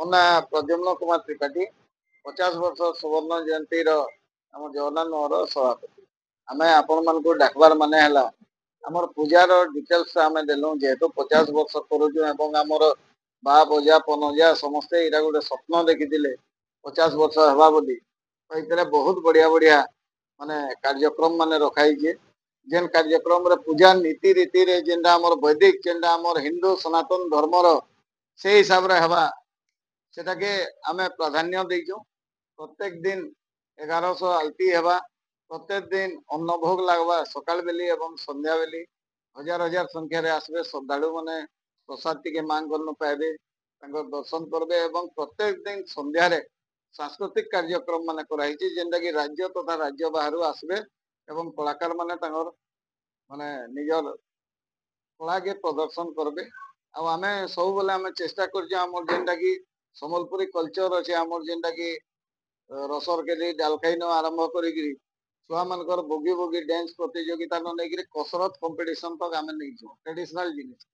ମୋ ନାଁ ପ୍ରଦ୍ୟୁମ୍ନ କୁମାର त्रिपाठी 50 वर्ष सुवर्ण जयंती आम जगन्नाथ नगर सभापति आमे आपण मानक डाकबार माने हला हमर पूजार डिटेल्स आमे देलु जेहेतु 50 वर्ष करूछु एवं हमर बा बजा पनजा समस्ते इरा गोटे स्वप्न देखिथिले 50 वर्ष हवा बोली तो इतरे बहुत बढ़िया बढ़िया माने कार्यक्रम माने रखाई जे जेन कार्यक्रम रे पूजा नीति रीति रे जेंडा हमर वैदिक जेंडा हमर हिंदू सनातन धर्म रो से हिसाब रे हवा सेटा के आमे प्राधान्य देइजो प्रत्येक दिन 1100 आलती हेबा प्रत्येक दिन अन्न भोग लागबा सकाल बेली एवं संध्या बेली हजार हजार संख्या रे आसबे श्रद्धालु माने प्रसाद टिके मांग करनु पाएबे तांकर दर्शन करबे एवं प्रत्येक दिन संध्या रे सांस्कृतिक कार्यक्रम माने कराई छी जेंदा कि राज्य तथा राज्य बाहरु आसबे एवं कलाकार माने तांकर माने निजर कला के प्रदर्शन करबे आ आमे सब बेले आमे चेष्टा करछ हमर जेंदा कि संबलपुरी कल्चर अछि हमर जेंदा कि रसर के डालखाई न आरंभ करी छुआ मानकर बोगी बोगी डांस प्रतियोगिता न नहीं कसरत कंपटीशन तक आमे नहीं जो ट्रेडिशनल जिनिस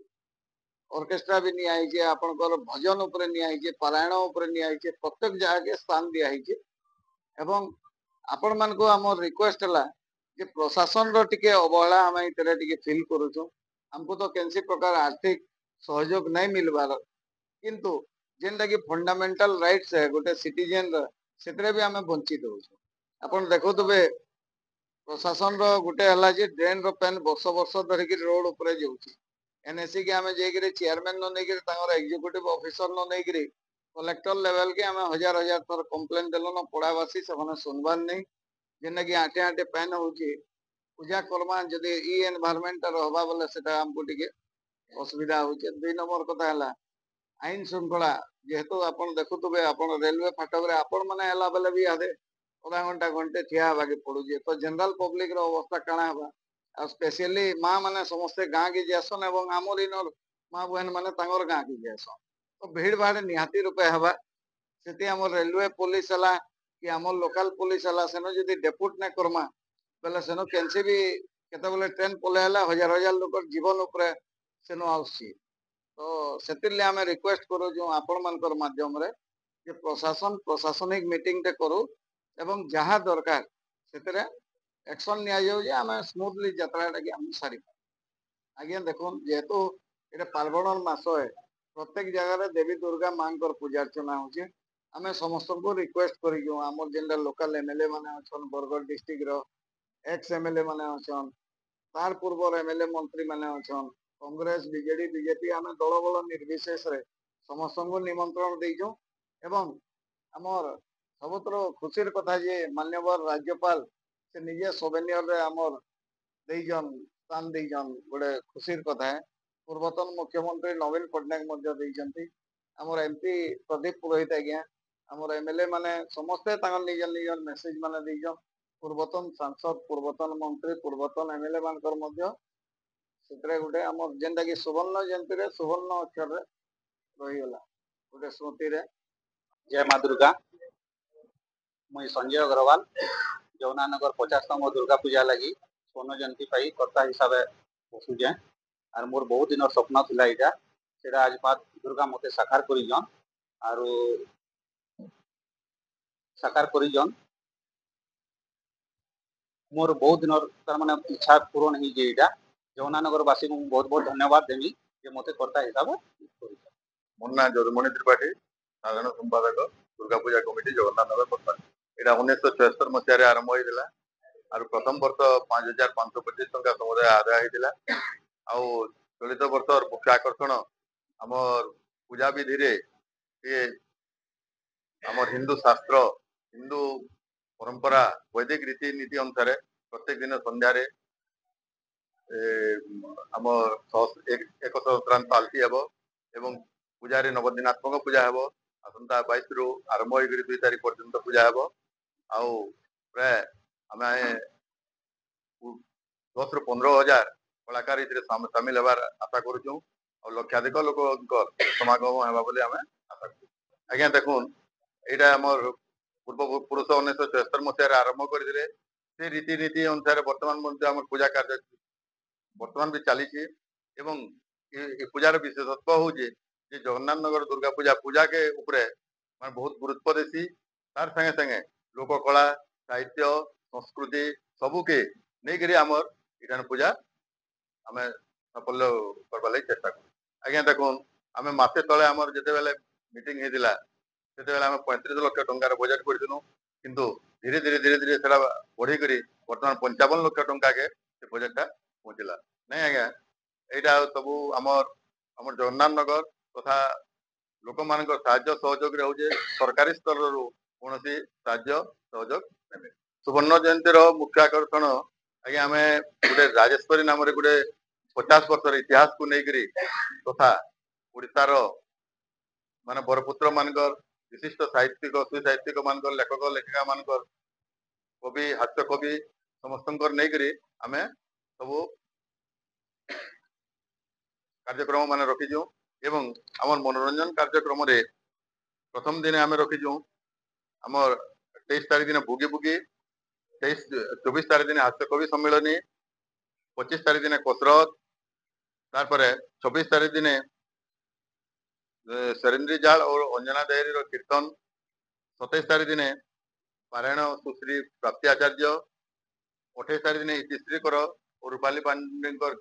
ऑर्केस्ट्रा भी नहीं आई जे आपनकर भजन ऊपर नहीं आई जे पारायण ऊपर नहीं आई जे प्रत्येक जगह के स्थान दिया आई जे एवं आपण मान को हमर रिक्वेस्ट हला जे प्रशासन रो टिके अवहेला हम इतरे टिके फील करूछु हमको तो कैंसी प्रकार आर्थिक सहयोग नहीं मिलबार किंतु जेनटा कि फंडामेंटल राइट्स है गोटे सिटीजन सेतरे भी आमे वंचित होछु आपण देखुतबे प्रशासन रो गोटे हला जे ड्रेन रो पेन वर्ष वर्ष धरि कि रोड ऊपर जाउची एनएससी के आमे जेगिरे चेयरमैन न नेगिरे तांगर एग्जीक्यूटिव ऑफिसर न नेगिरे कलेक्टर लेवल के आमे हजार हजार थर कंप्लेन देलो न पड़ावासी से सुनबार नहीं जेना कि आटे आटे पेन होची पूजा करमा जदि ई एनवायरनमेंट रहबा बोले सेटा हमको टिके असुविधा होची दुई नंबर कथा हला आईन श्रृंखला जेहेतु आपण देखुतबे आपण रेलवे फाटक रे आपण माने हला बेले भी आदे आधा घंटा घंटे ठिया हवा के पड़ुजे तो जनरल पब्लिक रो अवस्था काना हवा आ स्पेशली मां माने समस्त गां के जेसन एवं आमर इनर मां बहन माने तांगर गां के जेसन तो भीड़ भाड़ निहाती रूपे हवा सेति हमर रेलवे पुलिस हला कि हमर लोकल पुलिस हला सेनो जदि डेपुट ने करमा बेले सेनो कैंसी भी केते बेले ट्रेन पलेला हजार हजार लोक जीवन ऊपर सेनो आउसी तो सेतिले आमे रिक्वेस्ट करू जो आपण मानकर माध्यम रे जे प्रशासन प्रशासनिक मीटिंग टे करू एवं जहाँ दरकार सेतरे एक्शन निया जाउ जे आमे स्मूथली यात्रा के हम सारी आगे देखो जेहेतु ये पार्वण मास है प्रत्येक जगह देवी दुर्गा मां पूजा अर्चना होचे आमे समस्त को रिक्वेस्ट करियो हमर जेंडा लोकल एमएलए माने अछन बरगढ़ डिस्ट्रिक्ट रो एक्स एमएलए माने अछन तार पूर्व एमएलए मंत्री माने अछन कांग्रेस बीजेडी बीजेपी आमे दल बल निर्विशेष रे समस्त को निमंत्रण देइजो एवं हमर सबुतर खुशीर कथा जे माननीय राज्यपाल से निजे सोवेनियर रे हमर देइजन स्थान देइजन गोटे खुशीर कथा है पूर्वतन मुख्यमंत्री नवीन पट्टनायक मध्य देइजंती हमर एमपी प्रदीप पुरोहित आज्ञा हमर एमएलए माने समस्ते तांगर निज निज मेसेज माने देइजन पूर्वतन सांसद पूर्वतन मंत्री पूर्वतन एमएलए मानकर मध्य सेतरे गोटे हमर जेंटा कि सुवर्ण जयंती रे सुवर्ण अक्षर रे रही गला गोटे स्मृति रे जय माँ दुर्गा मुई संजय अग्रवाल जमुनानगर 50तम दुर्गा पूजा लगी स्वर्ण जयंती पाई कर्ता हिसाब से बसुचे और मोर बहुत दिन स्वप्न थिला इटा सेटा आज माँ दुर्गा मते साकार करिजन आरो साकार करिजन मोर बहुत दिन तार माने इच्छा पूर्ण ही जे इटा जमुनानगर वासी को बहुत बहुत धन्यवाद देमी जे मते कर्ता हिसाब से मुन्ना जोरमणि त्रिपाठी साधारण संपादक दुर्गा पूजा कमिटी जगन्नाथनगर पटना एटा 1976 मसीह आरंभ होइतिला और प्रथम वर्ष 5525 टंका समुदाय आदाय होइतिला आउ चलित वर्ष मुख्य आकर्षण आमर पूजा विधि रे ये आमर हिंदू शास्त्र हिंदू परंपरा वैदिक रीति नीति अनुसार प्रत्येक दिन संध्या रे आमर एक सहस्रांत आलती हेबो एवं पूजा नवदिनात्मक पूजा हेबो आसंता 22 रु आरंभ होकर 2 तारीख पर्यंत पूजा हेबो आउ प्राय आमे 10 रु 15 हजार कलाकार इतरे शामिल हेबार आशा करूछु और लक्षाधिक लोक समागम हेबा बोली आमे आशा करू आज्ञा देखुन एटा हमर पूर्व पुरुष 1976 मसीह आरंभ करथिले से रीति नीति अनुसार वर्तमान मध्य हमर पूजा कार्य वर्तमान भी चली एवं ये पूजार विशेषत्व हूँ जे जगन्नाथ नगर दुर्गा पूजा पूजा के ऊपर ମାନେ ବହୁତ ଗୁରୁତ୍ୱ ଦେସି ତାର ସାଙ୍ଗେ ସାଙ୍ଗେ ଲୋକ କଳା ସାହିତ୍ୟ ସଂସ୍କୃତି ସବୁକେ ନେଇକରି ଆମର ଇଠାନ ପୂଜା ଆମେ ସାଫଲ୍ୟ କରବା ଲାଗି ଚେଷ୍ଟା କରୁ ଆଜ୍ଞା ଦେଖୁন ଆମେ ମାସେ ତଳେ ଆମର ଯେତେବେଳେ ମିଟିଂ ହେଇଥିଲା ସେତେବେଳେ ଆମେ 35 ଲକ୍ଷ ଟଙ୍କାର ବଜେଟ୍ କରିଥିଲୁ କିନ୍ତୁ ଧୀରେ ଧୀରେ ସେଟା ବଢିକରି ବର୍ତ୍ତମାନ 55 ଲକ୍ଷ ଟଙ୍କାକେ ସେ ବଜେଟଟା ପହଞ୍ଚିଲା ନାଇଁ ଆଜ୍ଞା ଏଇଟା ସବୁ ଆମର ଜଗନ୍ନାଥ ନଗର ତଥା ଲୋକମାନଙ୍କର ସାହାଯ୍ୟ ସହଯୋଗରେ ହଉଛି ସରକାରୀ ସ୍ତରରୁ କୌଣସି ସାହାଯ୍ୟ ସହଯୋଗ ନେବେ ସୁବର୍ଣ୍ଣ ଜୟନ୍ତୀର ମୁଖ୍ୟ ଆକର୍ଷଣ ଆଜ୍ଞା ଆମେ ଗୋଟେ ରାଜେଶ୍ୱରୀ ନାମରେ ଗୋଟେ 50 ବର୍ଷର ଇତିହାସକୁ ନେଇକରି ତଥା ଓଡ଼ିଶାର ମାନେ ବରପୁତ୍ର ମାନଙ୍କର ବିଶିଷ୍ଟ ସାହିତ୍ୟିକ ସୁସାହିତ୍ୟିକ ମାନଙ୍କର ଲେଖକ ଲେଖିକା ମାନଙ୍କର କବି ହାସ୍ୟ କବି ସମସ୍ତଙ୍କର ନେଇକରି ଆମେ ସବୁ କାର୍ଯ୍ୟକ୍ରମ ମାନେ ରଖିଛୁ ଏବଂ ଆମର ମନୋରଞ୍ଜନ କାର୍ଯ୍ୟକ୍ରମରେ ପ୍ରଥମ ଦିନେ ଆମେ ରଖିଛୁ ଆମର 23 ତାରିଖ ଦିନ ବୁଗି ବୁଗି 24 ତାରିଖ ଦିନ ହାସ୍ୟ କବି ସମ୍ମିଳନୀ 25 ତାରିଖ ଦିନେ କସରତ ତାরপরে 26 তারিখ দিনে সরেন্দ্রী জাল ও অঞ্জনা দেহরীর কীর্তন 27 তারিখ দিনে পারায়ণ সুশ্রী প্রাপ্তি আচার্য 28 তারিখ দিনে ইতিশ্রী কর ও রূপালী পাণ্ডেঙ্কর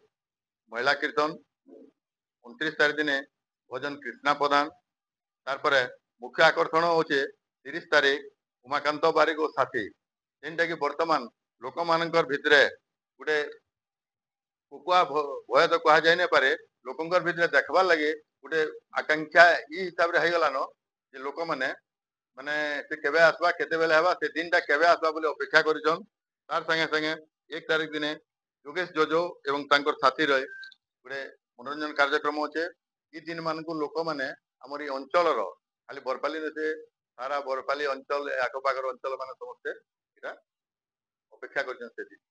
মহিলা কীর্তন 29 তারিখ দিনে ভজন কৃষ্ণা প্রধান তারপরে মুখ্য আকর্ষণ হচ্ছে 30 তারিখ উমাকান্ত বারিক ও সাথী যেটা কি বর্তমান লোক মানଙ୍କର ভিতরে গোটে কুকুয়া ভয় তো কুহযাই নাইপারে ଲୋକଙ୍କର ଭିତରେ ଦେଖବାର ଲାଗି ଗୋଟେ ଆକାଂକ୍ଷା ଇ ହିସାବରେ ହେଇଗଲାନ ଯେ ଲୋକମାନେ ମାନେ ସେ କେବେ ଆସିବା କେତେବେଳେ ହେବା ସେ ଦିନଟା କେବେ ଆସିବା ବୋଲି ଅପେକ୍ଷା କରିଛନ୍ ତାର ସାଙ୍ଗେ ସାଙ୍ଗେ 1 ତାରିଖ ଦିନେ ଯୋଗେଶ ଯୋଜୋ ଏବଂ ତାଙ୍କର ସାଥୀର ଗୋଟେ ମନୋରଞ୍ଜନ କାର୍ଯ୍ୟକ୍ରମ ଅଛେ ଇ ଦିନ ମାନଙ୍କୁ ଲୋକମାନେ ଆମର ଏଇ ଅଞ୍ଚଳର ଖାଲି ବରପାଲି ସେ ସାରା ବରପାଲି ଅଞ୍ଚଳ ଆଖପାଖର ଅଞ୍ଚଳ ମାନେ ସମସ୍ତେ ଏଇଟା ଅପେକ୍ଷା କରିଛନ୍ତି ସେଦିନ